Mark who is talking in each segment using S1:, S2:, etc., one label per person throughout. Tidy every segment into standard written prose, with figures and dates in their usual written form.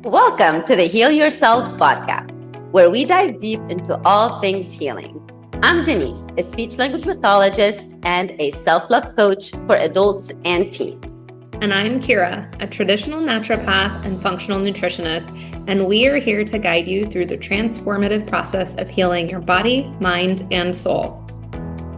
S1: Welcome to the Heal Yourself podcast, where we dive deep into all things healing. I'm Denise, a speech language pathologist and a self-love coach for adults and teens.
S2: And I'm Kira, a traditional naturopath and functional nutritionist, and we are here to guide you through the transformative process of healing your body, mind, and soul.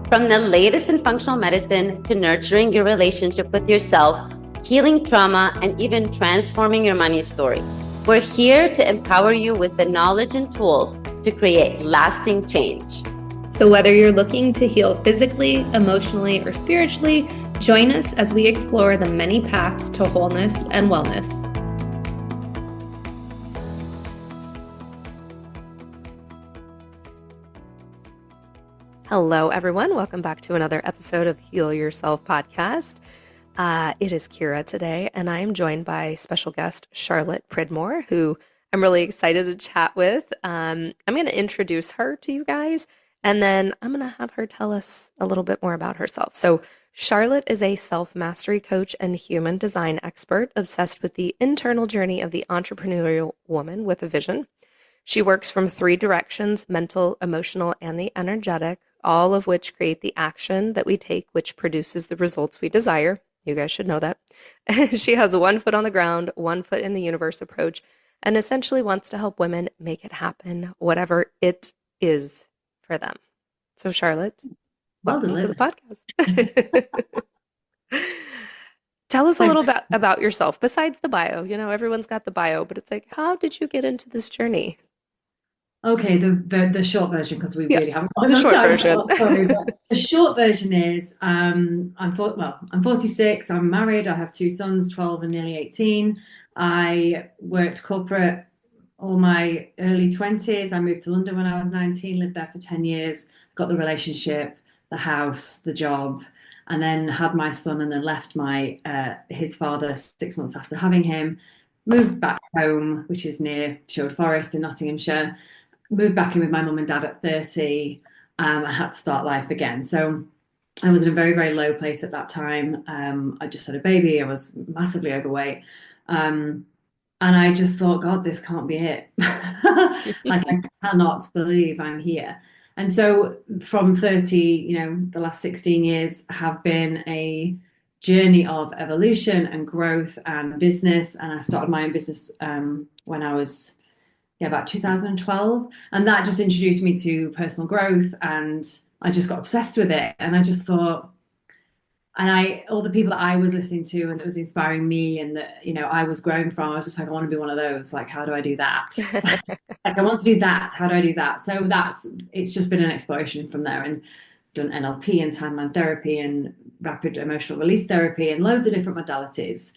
S1: From the latest in functional medicine to nurturing your relationship with yourself, healing trauma, and even transforming your money story, we're here to empower you with the knowledge and tools to create lasting change.
S2: So whether you're looking to heal physically, emotionally, or spiritually, join us as we explore the many paths to wholeness and wellness. Hello, everyone. Welcome back to another episode of Heal Yourself podcast. It is Kira today, and I am joined by special guest Charlotte Pridmore, who I'm really excited to chat with. I'm going to introduce her to you guys, and then I'm going to have her tell us a little bit more about herself. So Charlotte is a self-mastery coach and human design expert obsessed with the internal journey of the entrepreneurial woman with a vision. She works from three directions: mental, emotional, and the energetic, all of which create the action that we take, which produces the results we desire. You guys should know that. She has 1 foot on the ground, 1 foot in the universe approach, and essentially wants to help women make it happen, whatever it is for them. So Charlotte, welcome to the podcast. Tell us a little bit about yourself, besides the bio. You know, everyone's got the bio, but it's like, how did you get into this journey?
S3: Okay, the short version, because we really haven't got
S2: the short version.
S3: The short version is I'm 46, I'm married, I have 2 sons, 12 and nearly 18. I worked corporate all my early 20s. I moved to London when I was 19, lived there for 10 years, got the relationship, the house, the job, and then had my son, and then left his father 6 months after having him, moved back home, which is near Sherwood Forest in Nottinghamshire. Moved back in with my mum and dad at 30. I had to start life again. So I was in a very, very low place at that time. I just had a baby. I was massively overweight. And I just thought, God, this can't be it. Like, I cannot believe I'm here. And so from 30, the last 16 years have been a journey of evolution and growth and business. And I started my own business when I was about 2012, and that just introduced me to personal growth, and I just got obsessed with it. And I just thought, all the people that I was listening to and that was inspiring me and that I was growing from, I was just like, I want to be one of those. Like, how do I do that? Like, I want to do that. How do I do that? So it's just been an exploration from there, and done NLP and timeline therapy and rapid emotional release therapy and loads of different modalities.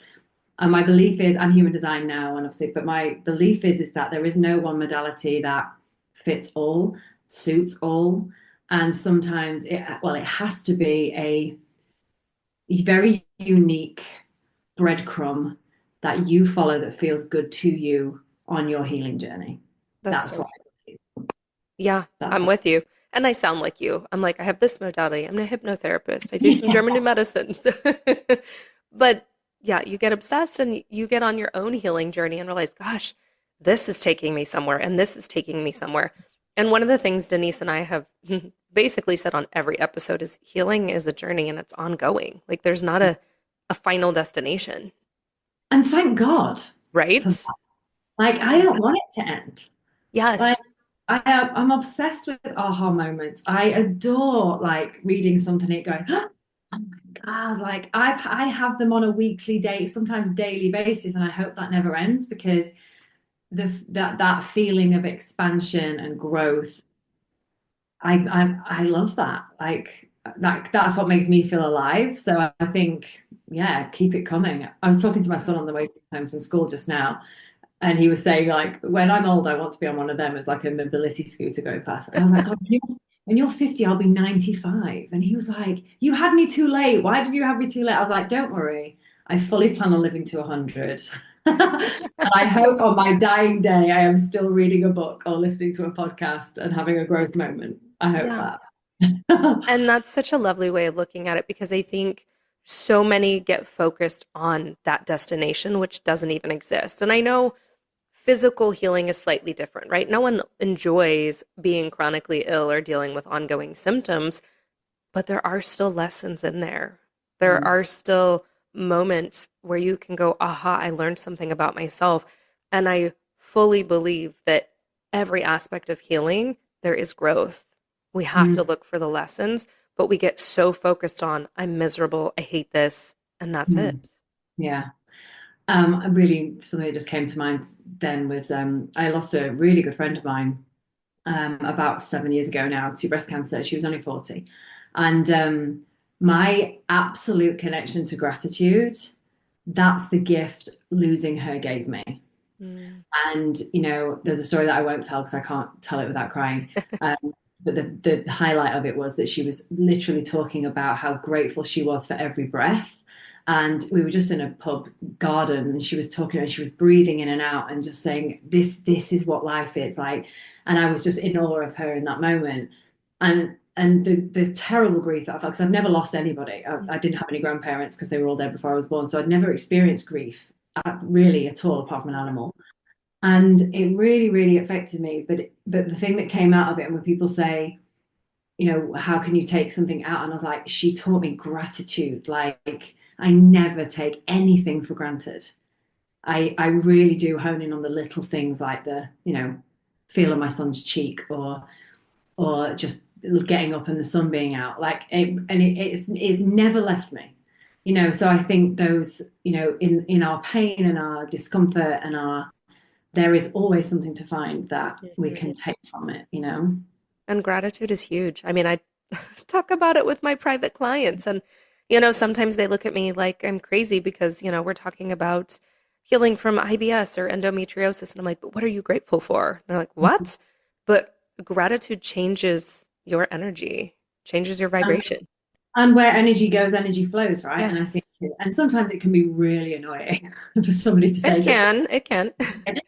S3: And my belief is, and human design now, and obviously, but my belief is that there is no one modality that fits all, suits all. And sometimes it has to be a very unique breadcrumb that you follow that feels good to you on your healing journey. That's what I believe.
S2: Yeah, I'm with you. And I sound like you. I'm like, I have this modality. I'm a hypnotherapist. I do some German new medicines. But yeah, you get obsessed and you get on your own healing journey and realize, gosh, this is taking me somewhere and this is taking me somewhere. And one of the things Denise and I have basically said on every episode is healing is a journey and it's ongoing. Like, there's not a final destination.
S3: And thank God.
S2: Right?
S3: Like, I don't want it to end.
S2: Yes.
S3: Like, I'm obsessed with aha moments. I adore reading something and going, oh my God, like I have them on a weekly, sometimes daily basis, and I hope that never ends, because that feeling of expansion and growth, I love that. Like, that's what makes me feel alive. So I think, keep it coming. I was talking to my son on the way home from school just now, and he was saying, like, when I'm old, I want to be on one of them as like a mobility scooter going past. And I was like, God, when you're 50, I'll be 95. And he was like, you had me too late. Why did you have me too late? I was like, don't worry. I fully plan on living to 100. And I hope on my dying day, I am still reading a book or listening to a podcast and having a growth moment. I hope that.
S2: And that's such a lovely way of looking at it, because I think so many get focused on that destination, which doesn't even exist. And I know physical healing is slightly different, right? No one enjoys being chronically ill or dealing with ongoing symptoms, but there are still lessons in there. There
S3: Mm.
S2: are still moments where you can go, aha, I learned something about myself. And I fully believe that every aspect of healing, there is growth. We have to
S3: Mm.
S2: look for the lessons, but we get so focused on, I'm miserable, I hate this, and that's it.
S3: Mm. Yeah. Really, something that just came to mind then was I lost a really good friend of mine about 7 years ago now to breast cancer. She was only 40. And my absolute connection to gratitude, that's the gift losing her gave me.
S2: Mm.
S3: And, there's a story that I won't tell because I can't tell it without crying. Um, but the highlight of it was that she was literally talking about how grateful she was for every breath. And we were just in a pub garden and she was talking and she was breathing in and out and just saying, this is what life is like. And I was just in awe of her in that moment. And the terrible grief that I felt, because I'd never lost anybody. I didn't have any grandparents because they were all dead before I was born. So I'd never experienced grief really at all, apart from an animal. And it really, really affected me. But the thing that came out of it, and when people say, how can you take something out? And I was like, she taught me gratitude. Like I never take anything for granted. I really do hone in on the little things like the, feel of my son's cheek or just getting up and the sun being out. It never left me. So I think those, in our pain and our discomfort and our there is always something to find that we
S2: Mhm.
S3: can take from it.
S2: And gratitude is huge. I mean, I talk about it with my private clients, and, sometimes they look at me like I'm crazy because, we're talking about healing from IBS or endometriosis. And I'm like, but what are you grateful for? And they're like, what? But gratitude changes your energy, changes your
S3: And,
S2: vibration.
S3: and where energy goes, energy flows, right? And I think,
S2: Yes,
S3: and sometimes it can be really annoying for somebody to
S2: it
S3: say, just,
S2: can. It can.
S3: and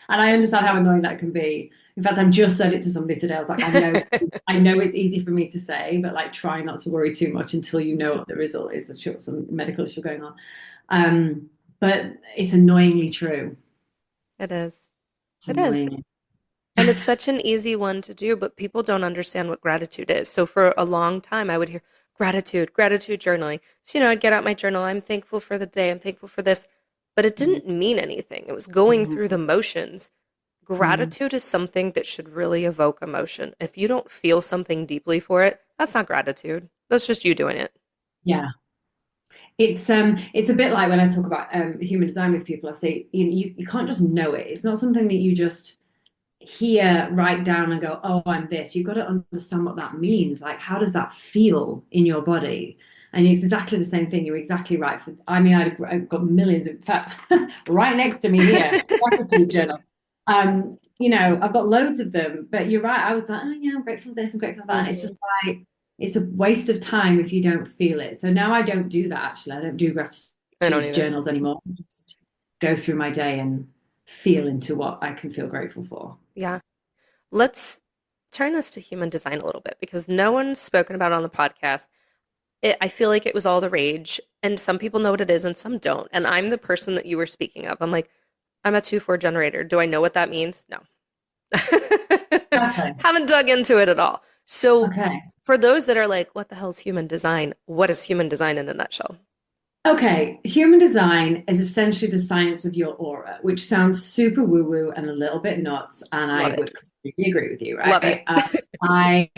S3: I understand how annoying that can be. In fact, I've just said it to somebody today. I was like, I know it's easy for me to say, but like, try not to worry too much until you know what the result is. I'm sure some medical issue going on. But it's annoyingly true.
S2: It is.
S3: It's
S2: It is.
S3: annoying.
S2: And it's such an easy one to do, but people don't understand what gratitude is. So for a long time, I would hear gratitude, gratitude journaling. So, I'd get out my journal. I'm thankful for the day. I'm thankful for this. But it didn't mean anything. It was going through the motions.
S3: Mm.
S2: Gratitude is something that should really evoke emotion. If you don't feel something deeply for it, that's not gratitude. That's just you doing it.
S3: Yeah. It's a bit like when I talk about human design with people, I say you can't just know it. It's not something that you just hear, write down and go, oh, I'm this. You've got to understand what that means. Like, how does that feel in your body? And it's exactly the same thing. You're exactly right. I mean, I've got millions, in fact, right next to me here, gratitude journal. I've got loads of them, but you're right. I was like, oh yeah, I'm grateful for this, I'm grateful for that. And it's just
S2: Mhm.
S3: like, it's a waste of time if you don't feel it. So now I don't do that, actually. I don't do
S2: I don't
S3: gratitude
S2: either.
S3: journals anymore. I just go through my day and feel into what I can feel grateful for.
S2: Yeah. Let's turn this to human design a little bit because no one's spoken about it on the podcast. I feel like it was all the rage, and some people know what it is and some don't. And I'm the person that you were speaking of. I'm like, I'm a 2-4 generator. Do I know what that means? No.
S3: Okay.
S2: Haven't dug into it at all. So,
S3: Okay.
S2: for those that are like, what the hell is human design? What is human design in a nutshell?
S3: Okay. Human design is essentially the science of your aura, which sounds super woo-woo and a little bit nuts. And
S2: Love
S3: I
S2: it.
S3: would completely agree with you,
S2: Love it.
S3: right? I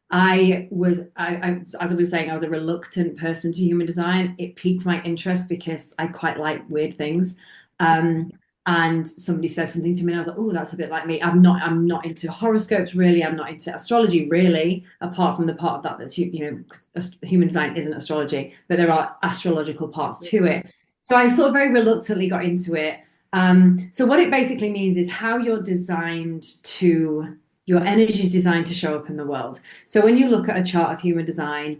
S3: as I was saying, I was a reluctant person to human design. It piqued my interest because I quite like weird things. Um, and somebody said something to me, and I was like, "Oh, that's a bit like me." I'm not into horoscopes really. I'm not into astrology really, apart from the part of that that's human design isn't astrology, but there are astrological parts to
S2: Mhm.
S3: it. So I sort of very reluctantly got into it. So what it basically means is how you're designed to your energy is designed to show up in the world. So when you look at a chart of human design,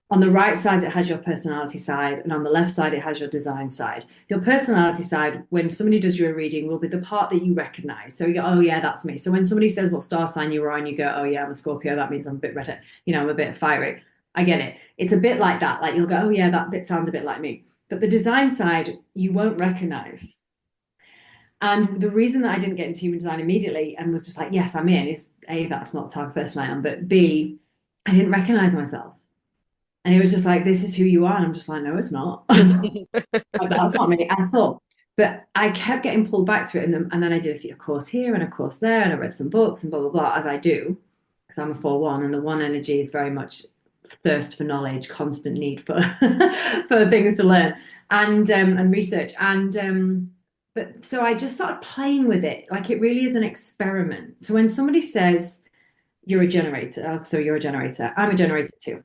S3: on the right side, it has your personality side, and on the left side, it has your design side. Your personality side, when somebody does your reading, will be the part that you recognize. So you go, oh, yeah, that's me. So when somebody says what star sign you are on, you go, oh, yeah, I'm a Scorpio. That means I'm a bit red, I'm a bit fiery. I get it. It's a bit like that. Like you'll go, oh, yeah, that bit sounds a bit like me. But the design side, you won't recognize. And the reason that I didn't get into human design immediately and was just like, yes, I'm in, is A, that's not the type of person I am, but B, I didn't recognize myself. And it was just like, this is who you are. And I'm just like, no, it's not. Like, that's not me at all. But I kept getting pulled back to it. And then I did a course here and a course there. And I read some books and blah, blah, blah, as I do, because I'm a 4-1. And the one energy is very much thirst for knowledge, constant need for for things to learn and research. But so I just started playing with it. Like it really is an experiment. So when somebody says you're a generator, oh, so you're a generator, I'm a generator too.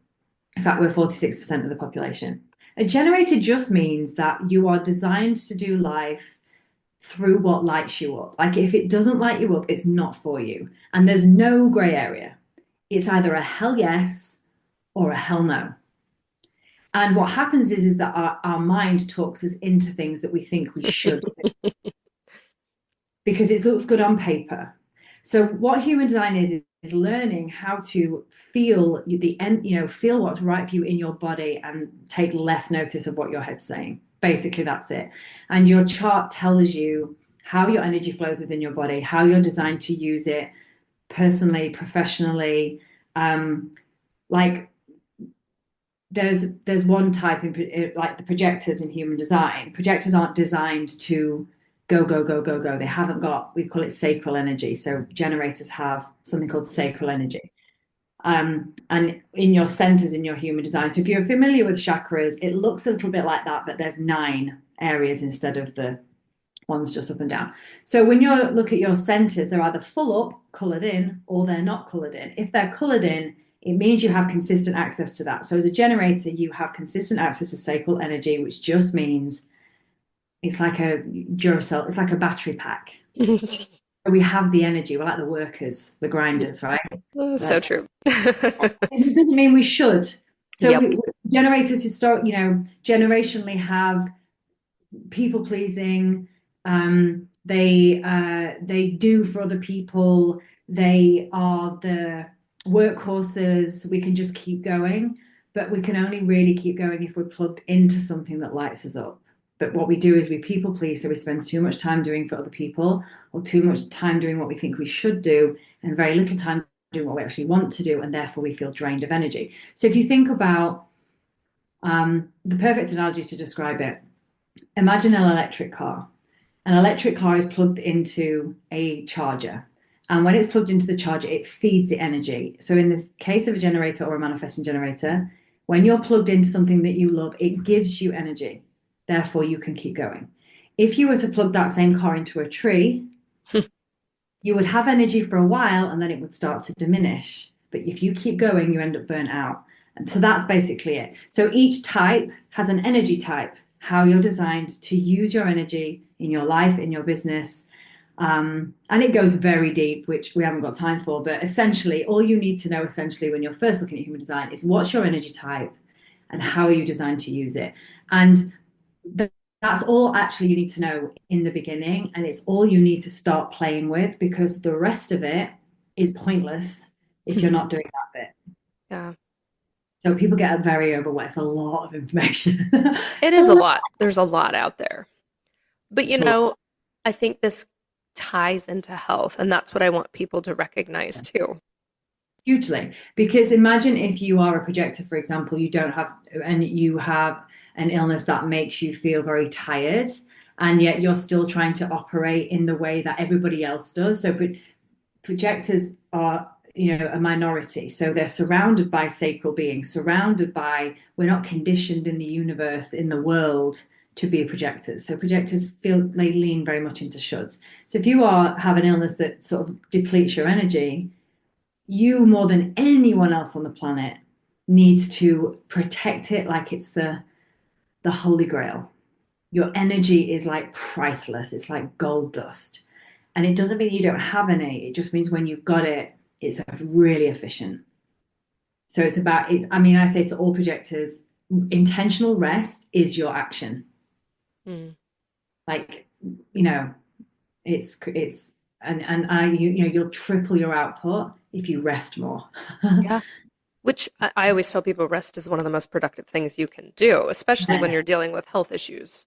S3: In fact, we're 46% of the population. A generator just means that you are designed to do life through what lights you up. Like if it doesn't light you up, it's not for you. And there's no gray area. It's either a hell yes or a hell no. And what happens is that our mind talks us into things that we think we should because it looks good on paper. So what human design is learning how to feel feel what's right for you in your body and take less notice of what your head's saying. Basically, that's it. And your chart tells you how your energy flows within your body, how you're designed to use it personally, professionally. Like there's one type in like the projectors in human design. Projectors aren't designed to go, go, go, go, go. They haven't got, we call it sacral energy. So generators have something called sacral energy. And in your centers in your human design. So if you're familiar with chakras, it looks a little bit like that, but there's 9 areas instead of the ones just up and down. So when you look at your centers, they're either full up, colored in, or they're not colored in. If they're colored in, it means you have consistent access to that. So as a generator, you have consistent access to sacral energy, which just means it's like a Duracell, it's like a battery pack. We have the energy. We're like the workers, the grinders, right?
S2: Oh, so true.
S3: It doesn't mean we should. So
S2: Yep.
S3: generators generationally have people pleasing. They do for other people. They are the workhorses. We can just keep going, but we can only really keep going if we're plugged into something that lights us up. But what we do is we people please, so we spend too much time doing for other people, or too much time doing what we think we should do, and very little time doing what we actually want to do, and therefore we feel drained of energy. So if you think about the perfect analogy to describe it, imagine an electric car. An electric car is plugged into a charger. And when it's plugged into the charger, it feeds it energy. So in this case of a generator or a manifesting generator, when you're plugged into something that you love, it gives you energy. Therefore, you can keep going. If you were to plug that same car into a tree, you would have energy for a while and then it would start to diminish. But if you keep going, you end up burnt out. And so that's basically it. So each type has an energy type, how you're designed to use your energy in your life, in your business. And it goes very deep, which we haven't got time for. But essentially, all you need to know essentially when you're first looking at human design is what's your energy type and how are you designed to use it. And that's all actually you need to know in the beginning. And it's all you need to start playing with because the rest of it is pointless if you're not doing that bit.
S2: Yeah.
S3: So people get very overwhelmed. It's a lot of information.
S2: It is a lot. There's a lot out there. But I think this ties into health, and that's what I want people to recognize too.
S3: Hugely. Because imagine if you are a projector, for example, you have an illness that makes you feel very tired, and yet you're still trying to operate in the way that everybody else does. So projectors are a minority, so they're surrounded by sacral beings, we're not conditioned in the universe, in the world, to be projectors. So projectors feel they lean very much into shoulds. So if you have an illness that sort of depletes your energy, you more than anyone else on the planet needs to protect it like it's the holy grail. Your energy is like priceless. It's like gold dust. And it doesn't mean you don't have any. It just means when you've got it, it's really efficient. So I say to all projectors, intentional rest is your action. Like, you'll triple your output if you rest more.
S2: Yeah. Which I always tell people rest is one of the most productive things you can do, especially when you're dealing with health issues.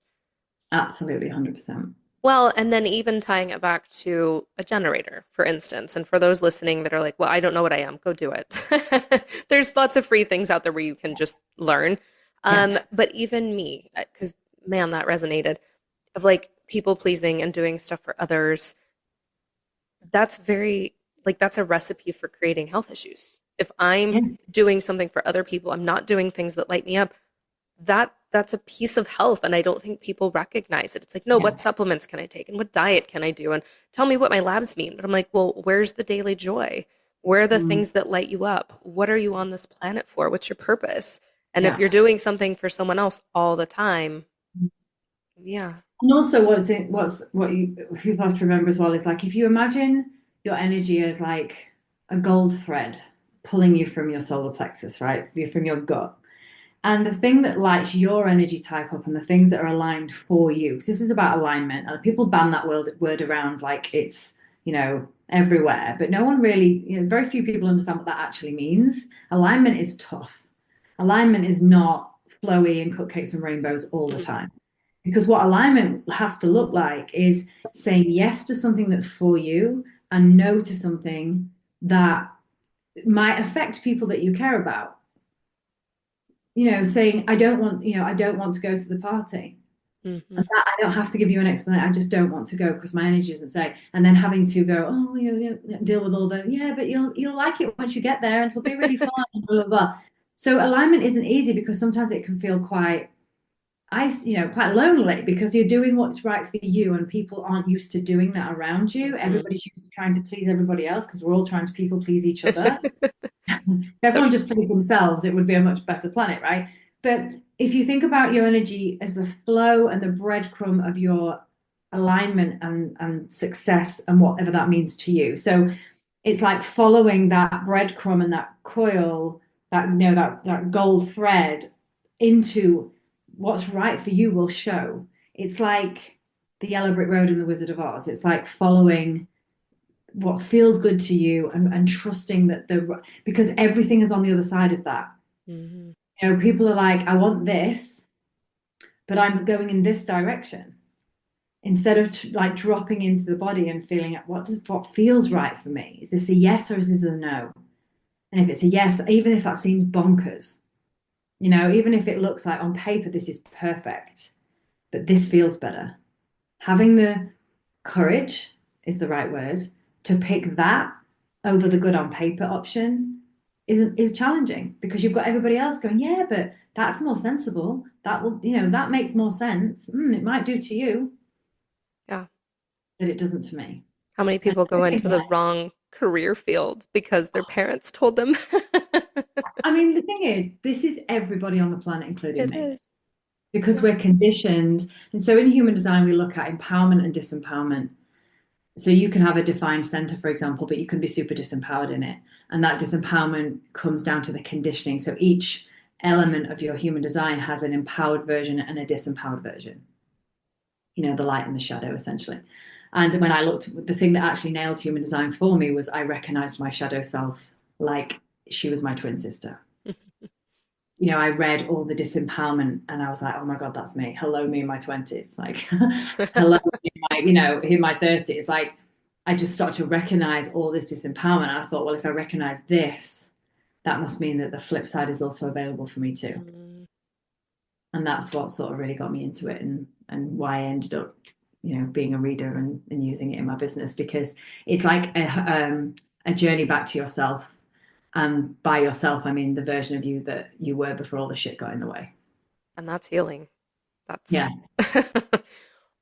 S3: Absolutely, 100%.
S2: Well, and then even tying it back to a generator, for instance. And for those listening that are like, well, I don't know what I am, go do it. There's lots of free things out there where you can just learn.
S3: Yes.
S2: But even me, because man, that resonated of like people pleasing and doing stuff for others. That's very, like, that's a recipe for creating health issues. If I'm
S3: Yeah.
S2: doing something for other people, I'm not doing things that light me up, that's a piece of health, and I don't think people recognize it. It's like, no,
S3: Yeah.
S2: what supplements can I take and what diet can I do and tell me what my labs mean. But I'm like, well, where's the daily joy? Where are the
S3: Mm,
S2: things that light you up? What are you on this planet for? What's your purpose? And if
S3: yeah.
S2: you're doing something for someone else all the time, yeah.
S3: And also, what you people have to remember as well is like if you imagine your energy as like a gold thread pulling you from your solar plexus, right? From your gut. And the thing that lights your energy type up and the things that are aligned for you, because this is about alignment, and people ban that word around like it's, everywhere, but no one really, very few people understand what that actually means. Alignment is tough. Alignment is not flowy and cupcakes and rainbows all the
S2: Mm-hmm.
S3: time. Because what alignment has to look like is saying yes to something that's for you and no to something that might affect people that you care about. Saying I don't want to go to the party.
S2: Mm-hmm.
S3: And that I don't have to give you an explanation. I just don't want to go because my energy isn't safe. And then having to go, oh, deal with all the, yeah, but you'll like it once you get there and it'll be really fun, and blah, blah, blah. So alignment isn't easy because sometimes it can feel quite lonely because you're doing what's right for you and people aren't used to doing that around you.
S2: Mm-hmm.
S3: Everybody's used to trying to please everybody else because we're all trying to people please each other. If
S2: So
S3: everyone
S2: true.
S3: just pleased themselves, it would be a much better planet, right? But if you think about your energy as the flow and the breadcrumb of your alignment and success and whatever that means to you. So it's like following that breadcrumb and that coil, that gold thread into what's right for you will show. It's like the Yellow Brick Road in The Wizard of Oz. It's like following what feels good to you and trusting that because everything is on the other side of that.
S2: Mm-hmm.
S3: People are like, I want this, but I'm going in this direction instead of like dropping into the body and feeling what feels right for me. Is this a yes or is this a no? And if it's a yes, even if that seems bonkers, even if it looks like on paper this is perfect, but this feels better. Having the courage is the right word to pick that over the good on paper option is challenging because you've got everybody else going, yeah, but that's more sensible. That will, that makes more sense. It might do to you,
S2: Yeah.
S3: but it doesn't to me.
S2: How many
S3: And
S2: people go into the wrong career field because their parents told them?
S3: I mean, the thing is, this is everybody on the planet, including
S2: It
S3: me,
S2: is.
S3: because
S2: Yeah.
S3: we're conditioned. And so in human design, we look at empowerment and disempowerment. So you can have a defined center, for example, but you can be super disempowered in it. And that disempowerment comes down to the conditioning. So each element of your human design has an empowered version and a disempowered version, the light and the shadow, essentially. And when I looked, the thing that actually nailed human design for me was I recognized my shadow self like she was my twin sister. I read all the disempowerment and I was like, oh my God, that's me. Hello, me in my 20s. Like, hello, in my 30s. Like, I just started to recognize all this disempowerment. And I thought, well, if I recognize this, that must mean that the flip side is also available for me too.
S2: Mm.
S3: And that's what sort of really got me into it and why I ended up, being a reader and using it in my business because it's like a journey back to yourself. And by yourself, I mean the version of you that you were before all the shit got in the way.
S2: And that's healing.
S3: Yeah.
S2: That's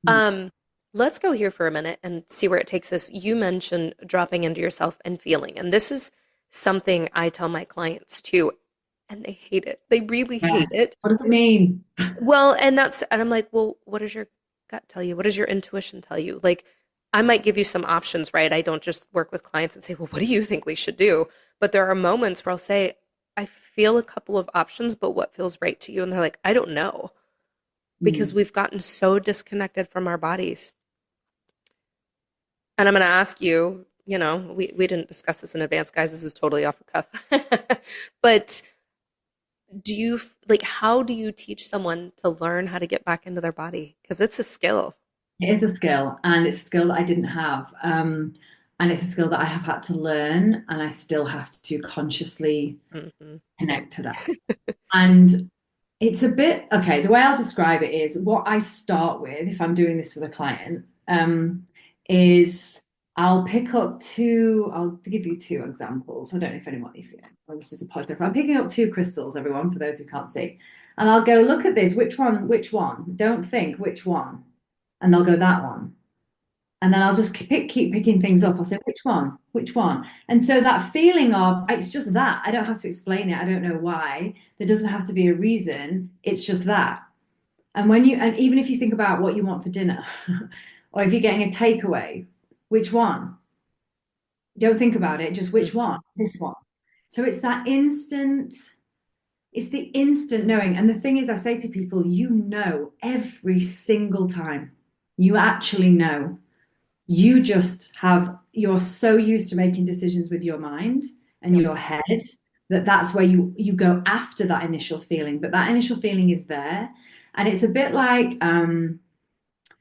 S2: um let's go here for a minute and see where it takes us. You mentioned dropping into yourself and feeling. And this is something I tell my clients too, and they hate it. They really
S3: Yeah.
S2: hate it.
S3: What does it mean?
S2: Well, and I'm like, well, what does your gut tell you? What does your intuition tell you? Like, I might give you some options, right? I don't just work with clients and say, well, what do you think we should do? But there are moments where I'll say, I feel a couple of options, but what feels right to you? And they're like, I don't know, because
S3: Mm.
S2: we've gotten so disconnected from our bodies. And I'm going to ask you, we didn't discuss this in advance, guys. This is totally off the cuff. But how do you teach someone to learn how to get back into their body? Because it's a skill.
S3: It is a skill, and it's a skill that I didn't have. And it's a skill that I have had to learn, and I still have to consciously
S2: Same.
S3: connect to that. And it's a bit, okay, the way I'll describe it is what I start with if I'm doing this with a client, is I'll pick up I'll give you two examples. I don't know if anyone, if you know, this is a podcast. I'm picking up two crystals, everyone, for those who can't see. And I'll go, look at this, which one, which one? Don't think, which one? And they'll go, that one. And then I'll just keep picking things up. I'll say, which one? Which one? And so that feeling of it's just that. I don't have to explain it. I don't know why. There doesn't have to be a reason. It's just that. And even if you think about what you want for dinner, or if you're getting a takeaway, which one? Don't think about it, just which one? This one. So it's the instant knowing. And the thing is, I say to people, you know every single time. You actually know. You're so used to making decisions with your mind and your head that's where you go after that initial feeling, but that initial feeling is there. And it's a bit like,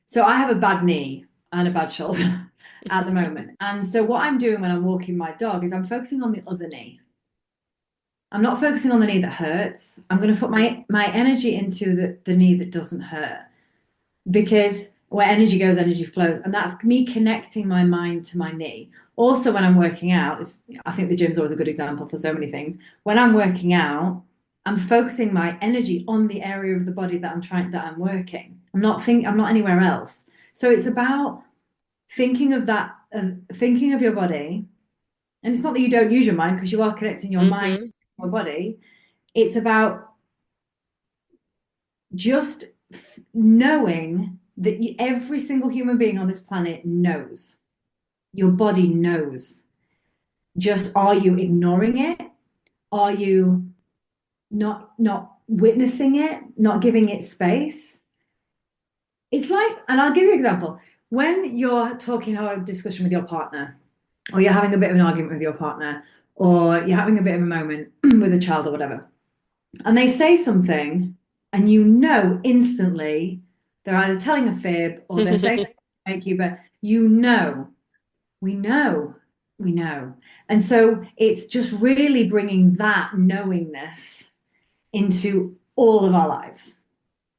S3: so I have a bad knee and a bad shoulder at the moment. And so what I'm doing when I'm walking my dog is I'm focusing on the other knee. I'm not focusing on the knee that hurts. I'm going to put my energy into the knee that doesn't hurt, because where energy goes, energy flows. And that's me connecting my mind to my knee. Also, when I'm working out, I think the gym's always a good example for so many things. When I'm working out, I'm focusing my energy on the area of the body that I'm working. I'm not anywhere else. So it's about thinking of that, thinking of your body. And it's not that you don't use your mind, because you are connecting your mind to your body. It's about just knowing that every single human being on this planet knows. Your body knows. Just, are you ignoring it? Are you not witnessing it, not giving it space? It's like, and I'll give you an example. When you're talking or a discussion with your partner, or you're having a bit of an argument with your partner, or you're having a bit of a moment with a child or whatever, and they say something, and you know instantly they're either telling a fib or they're saying thank you, but we know. And so it's just really bringing that knowingness into all of our lives,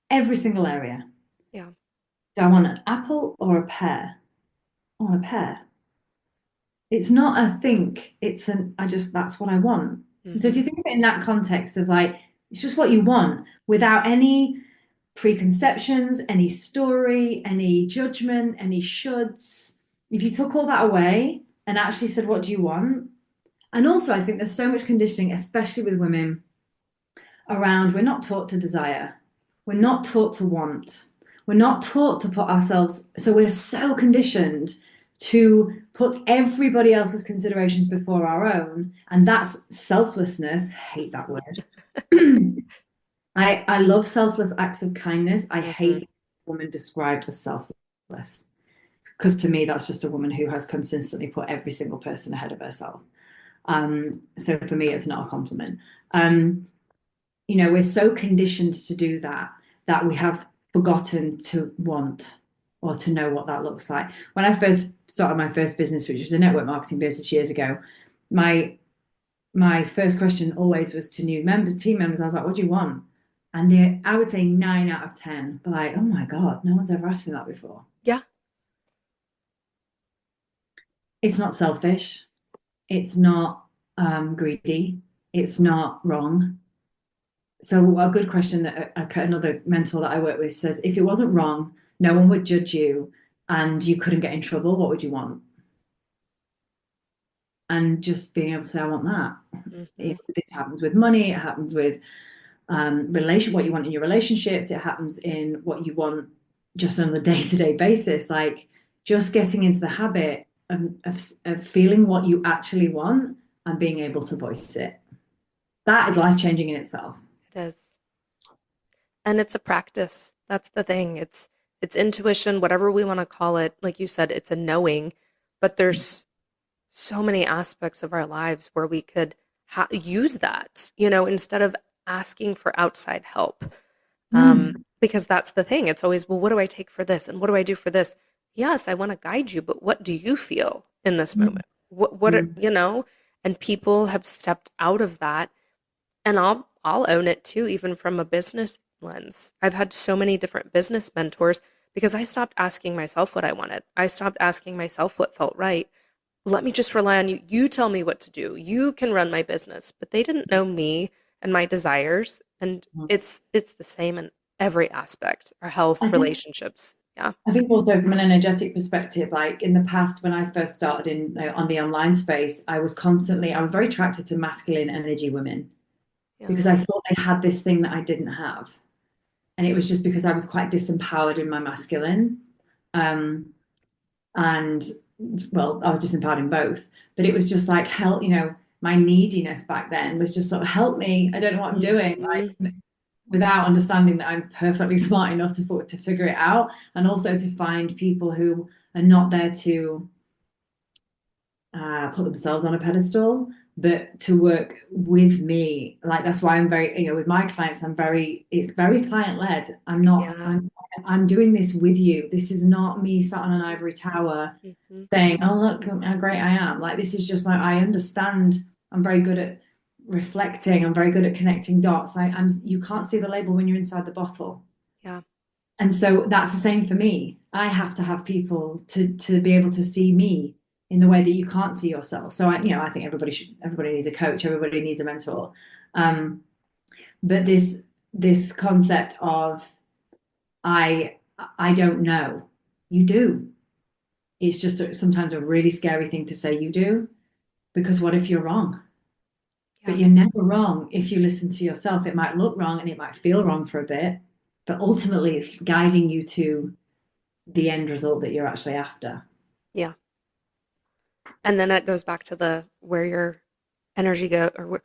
S3: every single area.
S2: Yeah.
S3: Do I want an apple or a pear? I want a pear. It's not a think, that's what I want. So if you think of it in that context of like, it's just what you want without any preconceptions, any story, any judgment, any shoulds. If you took all that away and actually said, what do you want? And also, I think there's so much conditioning, especially with women, around we're not taught to desire, we're not taught to want, we're not taught to put ourselves, so we're so conditioned to put everybody else's considerations before our own, and that's selflessness. I hate that word. I love selfless acts of kindness. I hate a woman described as selfless, because to me that's just a woman who has consistently put every single person ahead of herself. So for me, it's not a compliment. We're so conditioned to do that we have forgotten to want or to know what that looks like. When I first started my first business, which was a network marketing business years ago, my first question always was to new team members. I was like, what do you want? And I would say 9 out of 10 were like, oh my God, no one's ever asked me that before.
S2: Yeah.
S3: It's not selfish. It's not greedy. It's not wrong. So a good question that another mentor that I work with says, if it wasn't wrong, no one would judge you, and you couldn't get in trouble, what would you want? And just being able to say, I want that. This happens with money. It happens with what you want in your relationships. It happens in what you want just on a day-to-day basis. Like just getting into the habit of feeling what you actually want and being able to voice it. That is life-changing in itself.
S2: It is. And it's a practice. That's the thing. It's intuition, whatever we want to call it. Like you said, it's a knowing, but there's so many aspects of our lives where we could use that, instead of asking for outside help. Because that's the thing. It's always, well, what do I take for this? And what do I do for this? Yes, I want to guide you, but what do you feel in this
S3: Mm.
S2: moment? What are,
S3: Mm.
S2: you know? And people have stepped out of that, and I'll own it too, even from a business lens. I've had so many different business mentors because I stopped asking myself what I wanted. I stopped asking myself what felt right. Let me just rely on you. You tell me what to do. You can run my business. But they didn't know me and my desires. And
S3: Mm.
S2: it's the same in every aspect, our health,
S3: I think
S2: relationships. Yeah.
S3: I think also from an energetic perspective, like in the past when I first started in on the online space, I was very attracted to masculine energy women because
S2: Yeah.
S3: I thought they had this thing that I didn't have. And it was just because I was quite disempowered in my masculine. Um, and well, I was disempowered in both, but it was just like help, my neediness back then was just sort of help me. I don't know what I'm doing.
S2: Hmm.
S3: Like without understanding that I'm perfectly smart enough to figure it out, and also to find people who are not there to put themselves on a pedestal, but to work with me. Like that's why I'm very, with my clients, it's very client led.
S2: Yeah.
S3: I'm doing this with you. This is not me sat on an ivory tower
S2: Hmm.
S3: saying, oh, look how great I am. Like this is just like, I understand. I'm very good at reflecting. I'm very good at connecting dots. You can't see the label when you're inside the bottle.
S2: Yeah.
S3: And so that's the same for me. I have to have people to be able to see me in the way that you can't see yourself. So I think everybody needs a coach, everybody needs a mentor. Um, but this concept of I I don't know, you do. It's just sometimes a really scary thing to say you do, because what if you're wrong? But
S2: Yeah.
S3: you're never wrong if you listen to yourself. It might look wrong and it might feel wrong for a bit, but ultimately it's guiding you to the end result that you're actually after.
S2: Yeah. And then that goes back to the where your energy go or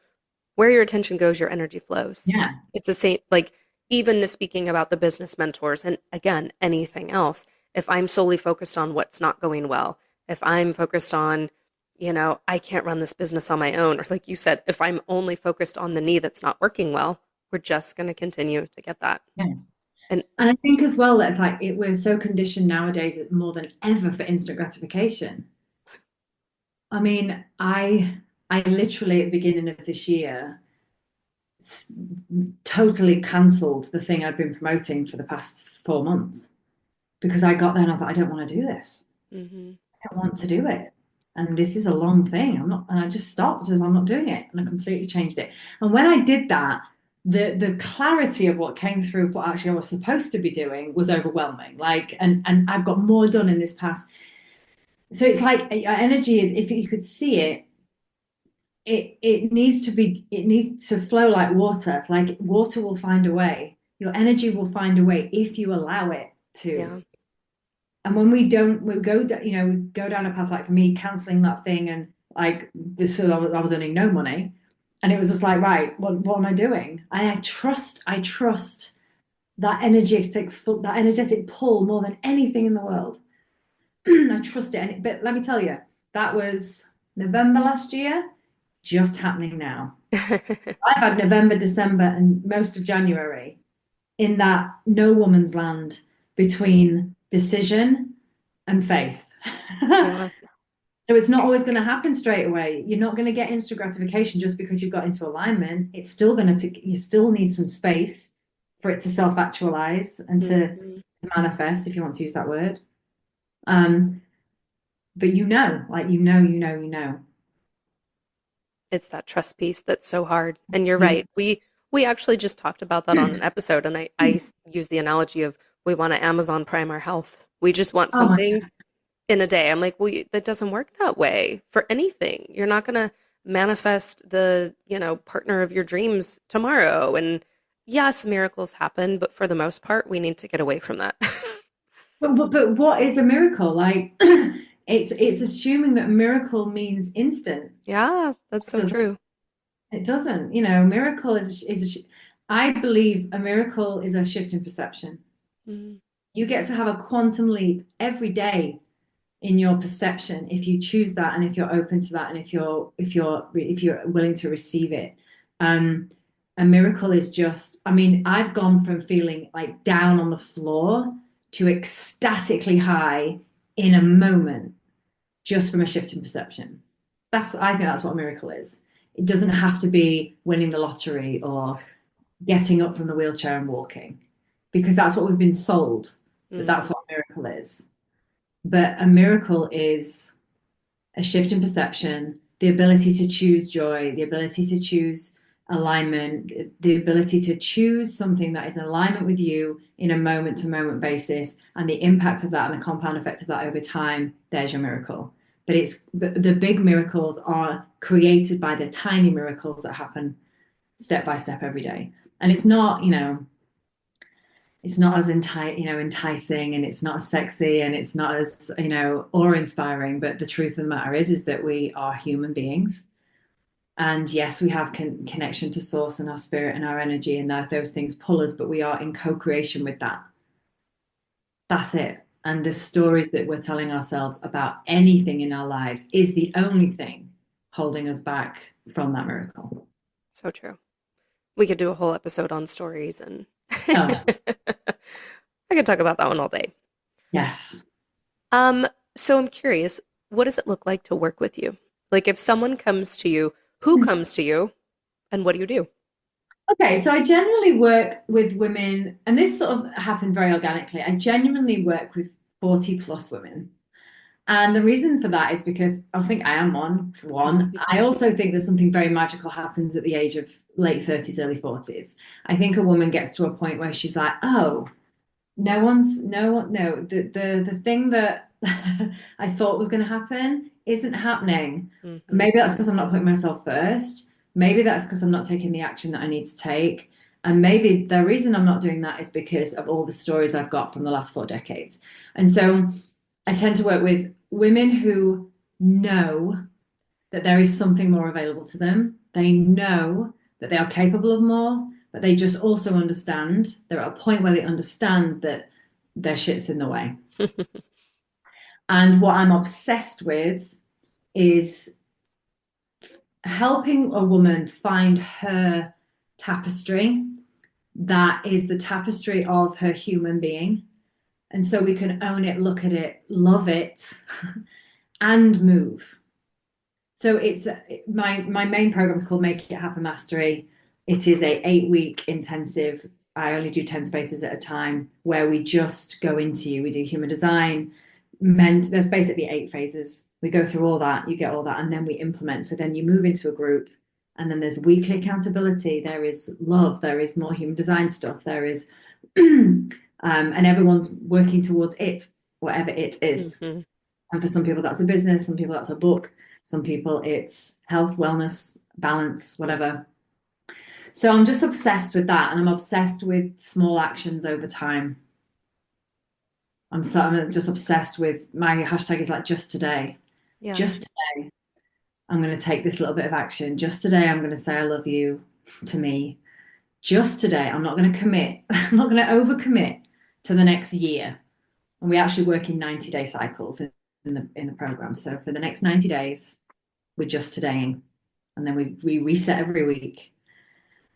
S2: where your attention goes, your energy flows.
S3: Yeah.
S2: It's the same, like even speaking about the business mentors and again, anything else. If I'm solely focused on what's not going well, if I'm focused on, I can't run this business on my own, or like you said, if I'm only focused on the knee that's not working well, we're just going to continue to get that.
S3: Yeah.
S2: And
S3: And I think as well that like we're so conditioned nowadays more than ever for instant gratification. I mean, I literally at the beginning of this year totally cancelled the thing I'd been promoting for the past 4 months because I got there and I thought, I don't want to do this.
S2: mhm,
S3: I don't want to do it. And this is a long thing. And I just stopped as I'm not doing it. And I completely changed it. And when I did that, the clarity of what came through what actually I was supposed to be doing was overwhelming. Like, and I've got more done in this past. So it's like energy is, if you could see it, it needs to flow like water. Like water will find a way. Your energy will find a way if you allow it to.
S2: yeah,
S3: And when we don't, we go down a path like for me, canceling that thing and like this, so I was earning no money. And it was just like, right, what am I doing? I trust that energetic pull more than anything in the world. I trust it. But let me tell you, that was November last year, just happening now. I've had November, December, and most of January in that no woman's land between decision and faith.
S2: yeah,
S3: So it's not always going to happen straight away. You're not going to get instant gratification just because you've got into alignment. It's still going to, you still need some space for it to self-actualize and to
S2: mhm.
S3: manifest, if you want to use that word. But like you know.
S2: It's that trust piece that's so hard. And you're
S3: Yeah.
S2: right. We actually just talked about that on an episode, and I use the analogy of we want to Amazon Prime our health. We just want
S3: Oh my
S2: something in a day. I'm like, that doesn't work that way for anything. You're not gonna manifest the, partner of your dreams tomorrow. And yes, miracles happen, but for the most part, we need to get away from that.
S3: But what is a miracle? Like it's assuming that a miracle means instant.
S2: Yeah, that's
S3: It
S2: so
S3: doesn't.
S2: true.
S3: It doesn't. A miracle I believe a miracle is a shift in perception.
S2: Mhm.
S3: You get to have a quantum leap every day in your perception if you choose that and if you're open to that and if you're willing to receive it. Um, a miracle is just, I mean, I've gone from feeling like down on the floor to ecstatically high in a moment just from a shift in perception. I think that's what a miracle is. It doesn't have to be winning the lottery or getting up from the wheelchair and walking, because that's what we've been sold, that that's what a miracle is. But a miracle is a shift in perception, the ability to choose joy, the ability to choose alignment, the ability to choose something that is in alignment with you in a moment to moment basis, and the impact of that and the compound effect of that over time. There's your miracle. But the big miracles are created by the tiny miracles that happen step by step every day. And it's not, it's not as enticing, and it's not as sexy, and it's not as, awe-inspiring. But the truth of the matter is that we are human beings. And yes, we have connection to source and our spirit and our energy, and that those things pull us, but we are in co-creation with that. That's it. And the stories that we're telling ourselves about anything in our lives is the only thing holding us back from that miracle.
S2: So true. We could do a whole episode on stories, and
S3: Oh,
S2: I could talk about that one all day.
S3: yes.
S2: So I'm curious, what does it look like to work with you? Like if someone comes to you, who comes to you, and what do you do?
S3: Okay, so I generally work with women, and this sort of happened very organically. I genuinely work with 40 plus women. And the reason for that is because I think I am one, for one. I also think there's something very magical happens at the age of late 30s, early 40s. I think a woman gets to a point where she's like, oh, the thing that I thought was going to happen isn't happening.
S2: Mm-hmm.
S3: Maybe that's because I'm not putting myself first. Maybe that's because I'm not taking the action that I need to take. And maybe the reason I'm not doing that is because of all the stories I've got from the last 4 decades. And so I tend to work with women who know that there is something more available to them. They know that they are capable of more, but they just also understand. They're at a point where they understand that their shit's in the way. And what I'm obsessed with is helping a woman find her tapestry that is the tapestry of her human being. And so we can own it, look at it, love it, and move. So it's my main program is called Make It Happen Mastery. It is a 8-week intensive. I only do 10 spaces at a time where we just go into you. We do human design, there's basically 8 phases. We go through all that, you get all that, and then we implement. So then you move into a group, and then there's weekly accountability. There is love. There is more human design stuff. There is, and everyone's working towards it, whatever it is.
S2: Mm-hmm.
S3: And for some people, that's a business. Some people, that's a book. Some people, it's health, wellness, balance, whatever. So I'm just obsessed with that. And I'm obsessed with small actions over time. I'm just obsessed with, my hashtag is like just today.
S2: Yeah.
S3: Just today, I'm going to take this little bit of action. Just today, I'm going to say I love you to me. Just today, I'm not going to commit. I'm not going to overcommit to the next year. And we actually work in 90-day cycles in the program. So for the next 90 days, we're just todaying. And then we reset every week.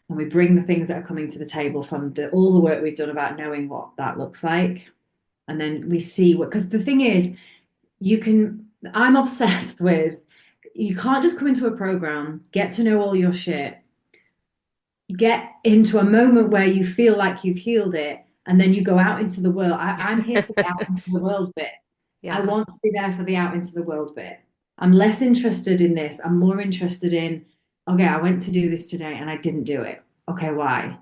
S3: And we bring the things that are coming to the table from all the work we've done about knowing what that looks like. And then we see because the thing is, I'm obsessed with, you can't just come into a program, get to know all your shit, get into a moment where you feel like you've healed it, and then you go out into the world. I'm here for the out into the world bit.
S2: Yeah.
S3: I want to be there for the out into the world bit. I'm less interested in this. I'm more interested in, okay, I went to do this today and I didn't do it. Okay, why?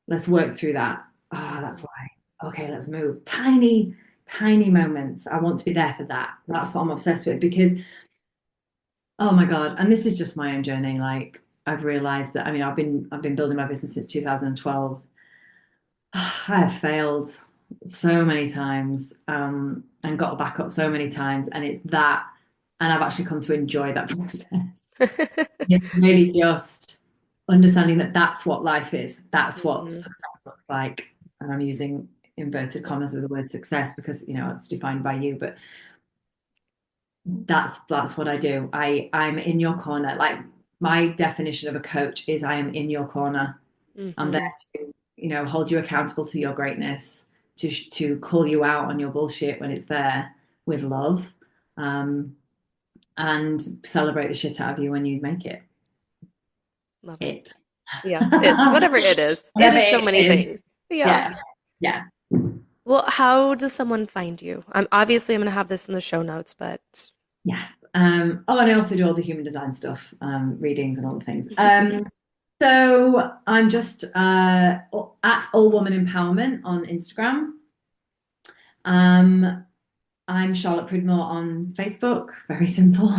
S3: Let's work through that. That's why. Okay, let's move. Tiny, tiny moments. I want to be there for that. That's what I'm obsessed with, because, oh my God, and this is just my own journey. Like, I've realized that, I mean, I've been building my business since 2012. I have failed so many times, and got back up so many times, and it's that, and I've actually come to enjoy that process. It's really just understanding that that's what life is. That's what success looks like. And I'm using inverted commas with the word success because, it's defined by you, but that's what I do. I'm in your corner. Like, my definition of a coach is I am in your corner. I'm there to, hold you accountable to your greatness, to call you out on your bullshit when it's there with love, and celebrate the shit out of you when you make it.
S2: Love
S3: It.
S2: Yes, whatever it is. It
S3: Whatever
S2: is so
S3: it
S2: many
S3: is.
S2: things. Yeah.
S3: Yeah.
S2: Well, how does someone find you? I'm going to have this in the show notes, but
S3: Yes. And I also do all the human design stuff, readings and all the things. So I'm just at All Woman Empowerment on Instagram. I'm Charlotte Pridmore on Facebook. Very simple.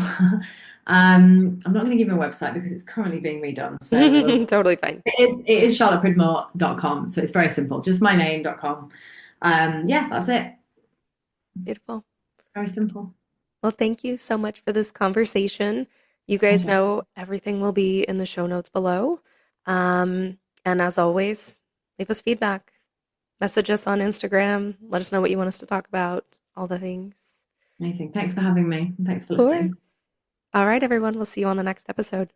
S3: I'm not going to give you a website because it's currently being redone. So
S2: totally fine.
S3: it is charlottepridmore.com. So it's very simple. Just my name.com. Yeah, that's it.
S2: Beautiful.
S3: Very simple.
S2: Well, thank you so much for this conversation. You guys know everything will be in the show notes below. And as always, leave us feedback. Message us on Instagram. Let us know what you want us to talk about. All the things.
S3: Amazing. Thanks for having me. And thanks for
S2: Of
S3: listening.
S2: course. All right, everyone. We'll see you on the next episode.